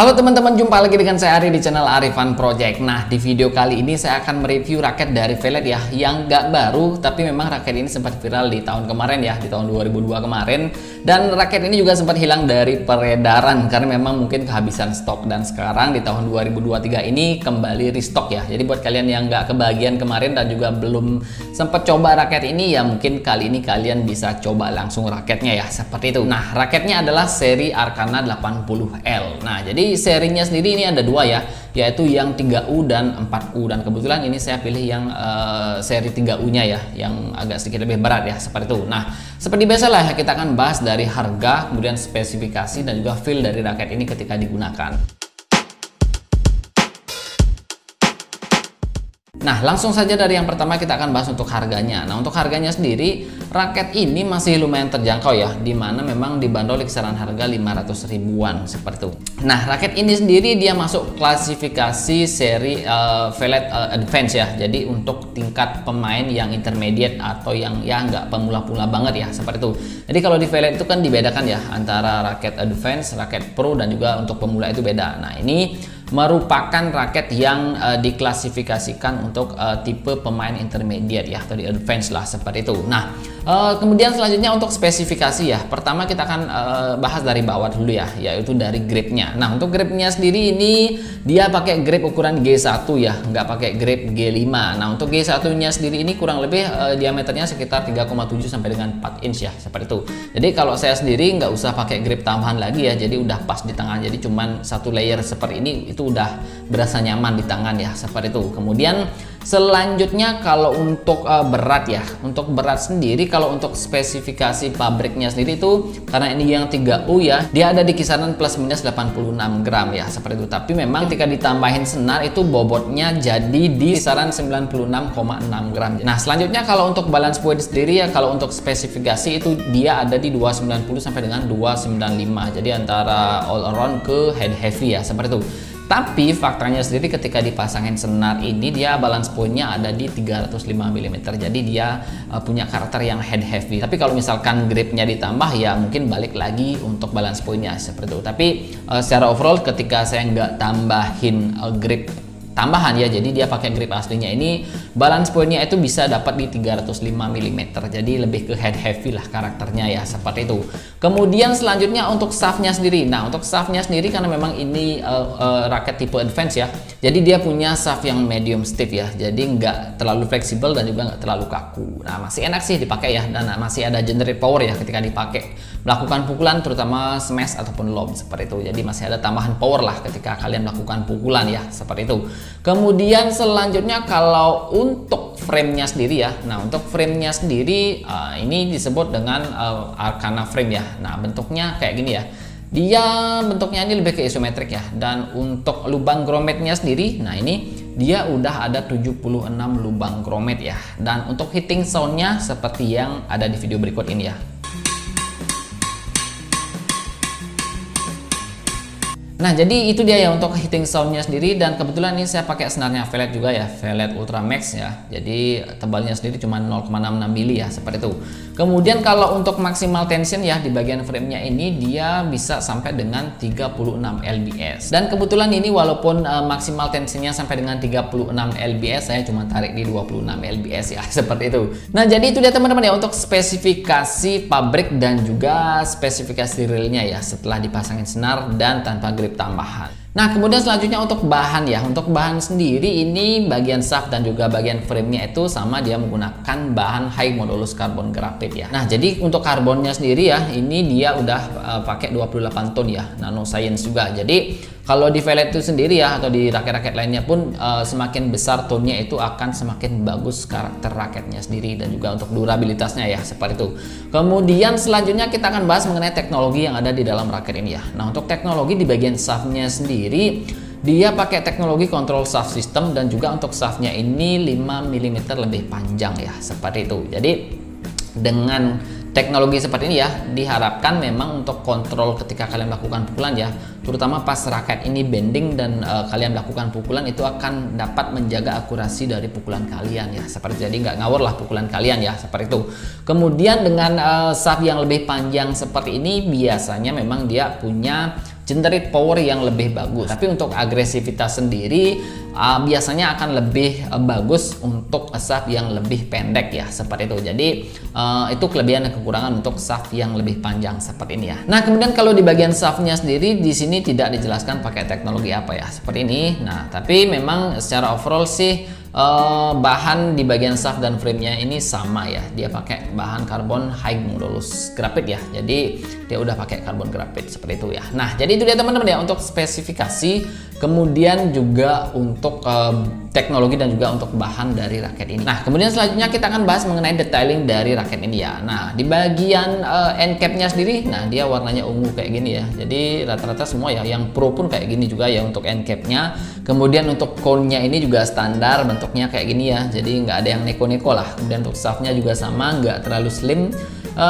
Halo teman-teman, jumpa lagi dengan saya Ari di channel Arifan Project. Nah, di video kali ini saya akan mereview raket dari Velet ya, yang nggak baru, tapi memang raket ini sempat viral di tahun kemarin ya, di tahun 2002 kemarin. Dan raket ini juga sempat hilang dari peredaran karena memang mungkin kehabisan stok. Dan sekarang di tahun 2023 ini kembali restock ya. Jadi buat kalian yang nggak kebagian kemarin dan juga belum sempat coba raket ini ya, mungkin kali ini kalian bisa coba langsung raketnya ya, seperti itu. Nah, raketnya adalah seri Arcana 80L. Nah, jadi serinya sendiri ini ada dua ya, yaitu yang 3U dan 4U, dan kebetulan ini saya pilih yang seri 3U nya ya, yang agak sedikit lebih berat ya, seperti itu. Nah, seperti biasa lah kita akan bahas dari harga, kemudian spesifikasi dan juga feel dari raket ini ketika digunakan. Nah, langsung saja dari yang pertama kita akan bahas untuk harganya. Nah, untuk harganya sendiri, raket ini masih lumayan terjangkau ya, dimana memang dibanderol di kisaran harga 500 ribuan seperti itu. Nah, raket ini sendiri dia masuk klasifikasi seri Velet Advance ya. Jadi untuk tingkat pemain yang intermediate atau yang ya nggak pemula-pemula banget ya, seperti itu. Jadi kalau di Velet itu kan dibedakan ya antara raket Advance, raket Pro, dan juga untuk pemula itu beda. Nah, ini merupakan raket yang diklasifikasikan untuk tipe pemain intermediate ya, atau di advance lah, seperti itu. Nah, kemudian selanjutnya untuk spesifikasi ya, pertama kita akan bahas dari bawah dulu ya, yaitu dari gripnya. Nah, untuk gripnya sendiri ini dia pakai grip ukuran G1 ya, nggak pakai grip G5. Nah, untuk G1 nya sendiri ini kurang lebih diameternya sekitar 3,7 sampai dengan 4 inch ya, seperti itu. Jadi kalau saya sendiri nggak usah pakai grip tambahan lagi ya, jadi udah pas di tangan, jadi cuman satu layer seperti ini itu udah berasa nyaman di tangan ya, seperti itu. Kemudian selanjutnya kalau untuk berat ya, untuk berat sendiri, kalau untuk spesifikasi pabriknya sendiri itu, karena ini yang 3U ya, dia ada di kisaran plus minus 86 gram ya, seperti itu. Tapi memang ketika ditambahin senar itu bobotnya jadi di kisaran 96,6 gram. Nah, selanjutnya kalau untuk balance point sendiri ya, kalau untuk spesifikasi itu dia ada di 290 sampai dengan 295. Jadi antara all around ke head heavy ya, seperti itu. Tapi faktanya sendiri ketika dipasangin senar ini dia balance point-nya ada di 305 mm. Jadi dia punya karakter yang head heavy. Tapi kalau misalkan gripnya ditambah ya mungkin balik lagi untuk balance point-nya, seperti itu. Tapi secara overall ketika saya nggak tambahin grip tambahan ya, jadi dia pakai grip aslinya ini, balance point-nya itu bisa dapat di 305 mm. Jadi lebih ke head heavy lah karakternya ya, seperti itu. Kemudian selanjutnya untuk shaftnya sendiri. Nah, untuk shaftnya sendiri karena memang ini raket tipe advance ya, jadi dia punya shaft yang medium stiff ya, jadi nggak terlalu fleksibel dan juga nggak terlalu kaku. Nah, masih enak sih dipakai ya, dan masih ada generate power ya ketika dipakai melakukan pukulan, terutama smash ataupun lob, seperti itu. Jadi masih ada tambahan power lah ketika kalian melakukan pukulan ya, seperti itu. Kemudian selanjutnya kalau untuk frame-nya sendiri ya, nah untuk frame-nya sendiri ini disebut dengan Arcana frame ya. Nah, bentuknya kayak gini ya, dia bentuknya ini lebih ke isometrik ya. Dan untuk lubang grommetnya sendiri, nah ini dia udah ada 76 lubang grommet ya. Dan untuk hitting sound-nya seperti yang ada di video berikut ini ya. Nah, jadi itu dia ya untuk hitting soundnya sendiri, dan kebetulan ini saya pakai senarnya Velet juga ya, Velet Ultra Max ya. Jadi tebalnya sendiri cuma 0,66 mili ya, seperti itu. Kemudian kalau untuk maksimal tension ya di bagian framenya ini dia bisa sampai dengan 36 lbs. Dan kebetulan ini walaupun maksimal tensionnya sampai dengan 36 lbs, saya cuma tarik di 26 lbs ya, seperti itu. Nah, jadi itu dia teman-teman ya untuk spesifikasi pabrik dan juga spesifikasi realnya ya setelah dipasangin senar dan tanpa grip tambahan. Nah, kemudian selanjutnya untuk bahan ya. Untuk bahan sendiri ini bagian shaft dan juga bagian frame-nya itu sama, dia menggunakan bahan high modulus carbon graphite ya. Nah, jadi untuk karbonnya sendiri ya, ini dia udah pakai 28 ton ya, nano science juga. Jadi kalau di Velet itu sendiri ya, atau di raket-raket lainnya pun semakin besar tonnya itu akan semakin bagus karakter raketnya sendiri dan juga untuk durabilitasnya ya, seperti itu. Kemudian selanjutnya kita akan bahas mengenai teknologi yang ada di dalam raket ini ya. Nah, untuk teknologi di bagian shaftnya sendiri, dia pakai teknologi control shaft system, dan juga untuk shaftnya ini 5 mm lebih panjang ya, seperti itu. Jadi dengan teknologi seperti ini ya, diharapkan memang untuk kontrol ketika kalian melakukan pukulan ya, terutama pas raket ini bending dan kalian melakukan pukulan, itu akan dapat menjaga akurasi dari pukulan kalian ya, seperti jadi nggak ngawur lah pukulan kalian ya, seperti itu. Kemudian dengan shaft yang lebih panjang seperti ini, biasanya memang dia punya generate power yang lebih bagus. Tapi untuk agresivitas sendiri biasanya akan lebih bagus untuk shaft yang lebih pendek ya, seperti itu. Jadi itu kelebihan dan kekurangan untuk shaft yang lebih panjang seperti ini ya. Nah, kemudian kalau di bagian shaftnya sendiri di sini tidak dijelaskan pakai teknologi apa ya, seperti ini. Nah, tapi memang secara overall sih bahan di bagian shaft dan framenya ini sama ya, dia pakai bahan karbon high modulus grafit ya, jadi dia udah pakai karbon grafit seperti itu ya. Nah, jadi itu dia teman-teman ya untuk spesifikasi, kemudian juga untuk teknologi dan juga untuk bahan dari raket ini. Nah, kemudian selanjutnya kita akan bahas mengenai detailing dari raket ini ya. Nah, di bagian end capnya sendiri, nah dia warnanya ungu kayak gini ya, jadi rata-rata semua ya, yang pro pun kayak gini juga ya untuk end capnya. Kemudian untuk cone-nya ini juga standar bentuknya kayak gini ya, jadi nggak ada yang neko-neko lah. Kemudian untuk shaftnya juga sama, nggak terlalu slim,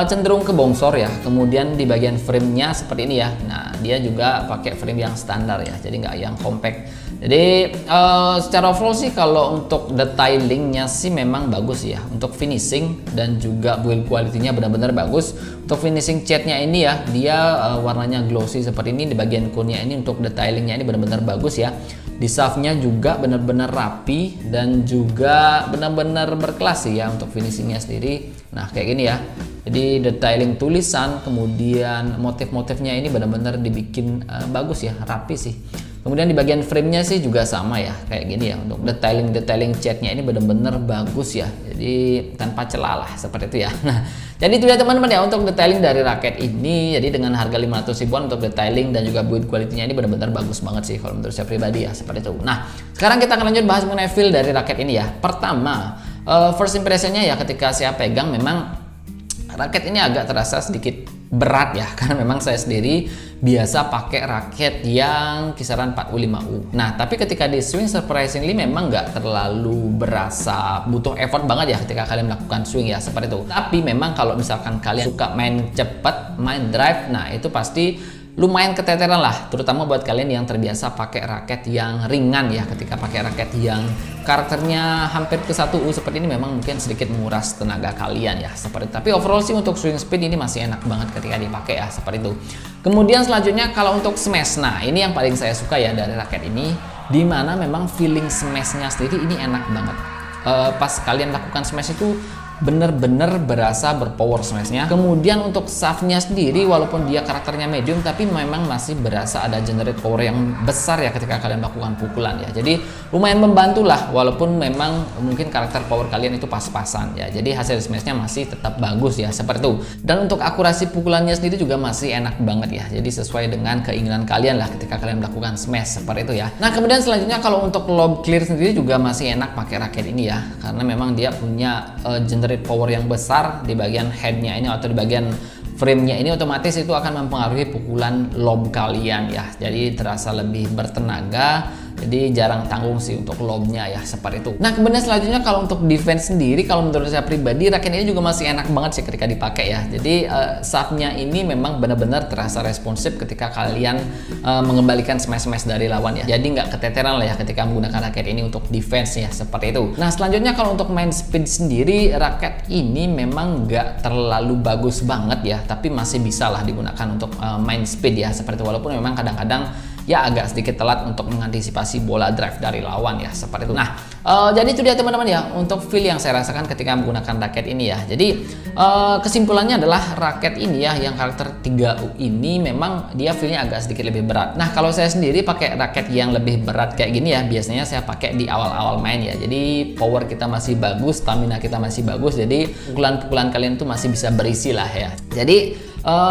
cenderung ke bongsor ya. Kemudian di bagian framenya seperti ini ya, nah dia juga pakai frame yang standar ya, jadi nggak yang compact. Jadi secara overall sih kalau untuk detailingnya sih memang bagus ya, untuk finishing dan juga build quality-nya benar-benar bagus. Untuk finishing catnya ini ya, dia warnanya glossy seperti ini. Di bagian cone-nya ini untuk detailingnya ini benar-benar bagus ya. Di shaftnya juga benar-benar rapi dan juga benar-benar berkelas ya untuk finishingnya sendiri. Nah, kayak gini ya. Jadi detailing tulisan, kemudian motif-motifnya ini benar-benar dibikin bagus ya, rapi sih. Kemudian di bagian framenya sih juga sama ya, kayak gini ya. Untuk detailing catnya ini benar-benar bagus ya. Jadi tanpa celah lah, seperti itu ya. Nah, jadi itu ya teman-teman ya untuk detailing dari raket ini. Jadi dengan harga 500 ribuan untuk detailing dan juga build quality-nya ini benar-benar bagus banget sih kalau menurut saya pribadi ya, seperti itu. Nah, sekarang kita akan lanjut bahas mengenai feel dari raket ini ya. Pertama, first impression-nya ya ketika saya pegang memang raket ini agak terasa sedikit berat ya, karena memang saya sendiri biasa pakai raket yang kisaran 45U. Nah, tapi ketika di swing surprisingly memang nggak terlalu berasa butuh effort banget ya ketika kalian melakukan swing ya, seperti itu. Tapi memang kalau misalkan kalian suka main cepat, main drive, nah itu pasti lumayan keteteran lah, terutama buat kalian yang terbiasa pakai raket yang ringan ya. Ketika pakai raket yang karakternya hampir ke 1U seperti ini memang mungkin sedikit menguras tenaga kalian ya, seperti itu. Tapi overall sih untuk swing speed ini masih enak banget ketika dipakai ya, seperti itu. Kemudian selanjutnya kalau untuk smash, nah ini yang paling saya suka ya dari raket ini, dimana memang feeling smashnya sendiri ini enak banget. Pas kalian lakukan smash itu bener-bener berasa berpower smashnya. Kemudian untuk shaftnya sendiri walaupun dia karakternya medium, tapi memang masih berasa ada generate power yang besar ya ketika kalian melakukan pukulan ya. Jadi lumayan membantu lah, walaupun memang mungkin karakter power kalian itu pas-pasan ya. Jadi hasil smashnya masih tetap bagus ya, seperti itu. Dan untuk akurasi pukulannya sendiri juga masih enak banget ya. Jadi sesuai dengan keinginan kalian lah ketika kalian melakukan smash seperti itu ya. Nah, kemudian selanjutnya kalau untuk lob clear sendiri juga masih enak pakai raket ini ya, karena memang dia punya generate power yang besar di bagian headnya ini atau di bagian frame-nya ini, otomatis itu akan mempengaruhi pukulan lob kalian ya. Jadi terasa lebih bertenaga, jadi jarang tanggung sih untuk lobnya ya, seperti itu. Nah, kemudian selanjutnya kalau untuk defense sendiri, kalau menurut saya pribadi raket ini juga masih enak banget sih ketika dipakai ya. Jadi shaftnya ini memang benar-benar terasa responsif ketika kalian mengembalikan smash-smash dari lawan ya. Jadi nggak keteteran lah ya ketika menggunakan raket ini untuk defense ya, seperti itu. Nah, selanjutnya kalau untuk main speed sendiri, raket ini memang nggak terlalu bagus banget ya, tapi masih bisa lah digunakan untuk main speed ya, seperti itu. Walaupun memang kadang-kadang ya agak sedikit telat untuk mengantisipasi bola drive dari lawan ya, seperti itu. Nah, jadi itu dia teman-teman ya untuk feel yang saya rasakan ketika menggunakan raket ini ya. Jadi kesimpulannya adalah raket ini ya yang karakter 3U ini memang dia feelnya agak sedikit lebih berat. Nah, kalau saya sendiri pakai raket yang lebih berat kayak gini ya, biasanya saya pakai di awal-awal main ya. Jadi power kita masih bagus, stamina kita masih bagus, jadi pukulan-pukulan kalian tuh masih bisa berisi lah ya. Jadi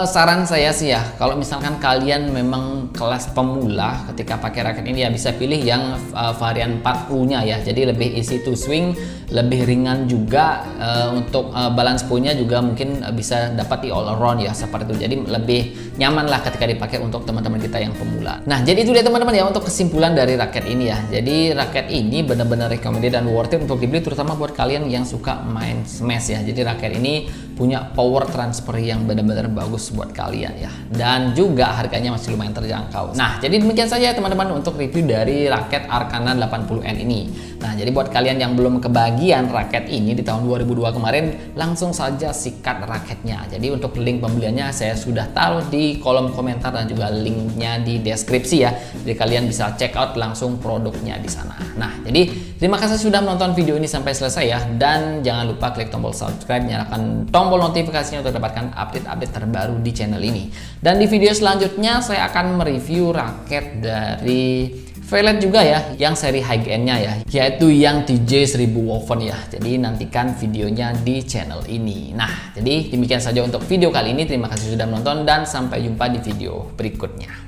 saran saya sih ya, kalau misalkan kalian memang kelas pemula ketika pakai raket ini ya, bisa pilih yang varian 4U-nya ya. Jadi lebih easy to swing, lebih ringan juga, untuk balance point-nya juga mungkin bisa dapat di all around ya, seperti itu. Jadi lebih nyaman lah ketika dipakai untuk teman-teman kita yang pemula. Nah, jadi itu dia teman-teman ya untuk kesimpulan dari raket ini ya. Jadi raket ini benar-benar recommended dan worth it untuk dibeli, terutama buat kalian yang suka main smash ya. Jadi raket ini punya power transfer yang benar-benar bagus buat kalian ya. Dan juga harganya masih lumayan terjangkau. Nah, jadi demikian saja teman-teman untuk review dari raket Arcana 80N ini. Nah, jadi buat kalian yang belum kebagian raket ini di tahun 2002 kemarin, langsung saja sikat raketnya. Jadi untuk link pembeliannya saya sudah taruh di kolom komentar dan juga linknya di deskripsi ya. Jadi kalian bisa check out langsung produknya di sana. Nah, jadi terima kasih sudah menonton video ini sampai selesai ya. Dan jangan lupa klik tombol subscribe, nyalakan tombol notifikasinya untuk dapatkan update-update terbaru di channel ini. Dan di video selanjutnya saya akan mereview raket dari Velet juga ya, yang seri high-end-nya ya, yaitu yang TJ1000 Woven ya. Jadi nantikan videonya di channel ini. Nah, jadi demikian saja untuk video kali ini. Terima kasih sudah menonton dan sampai jumpa di video berikutnya.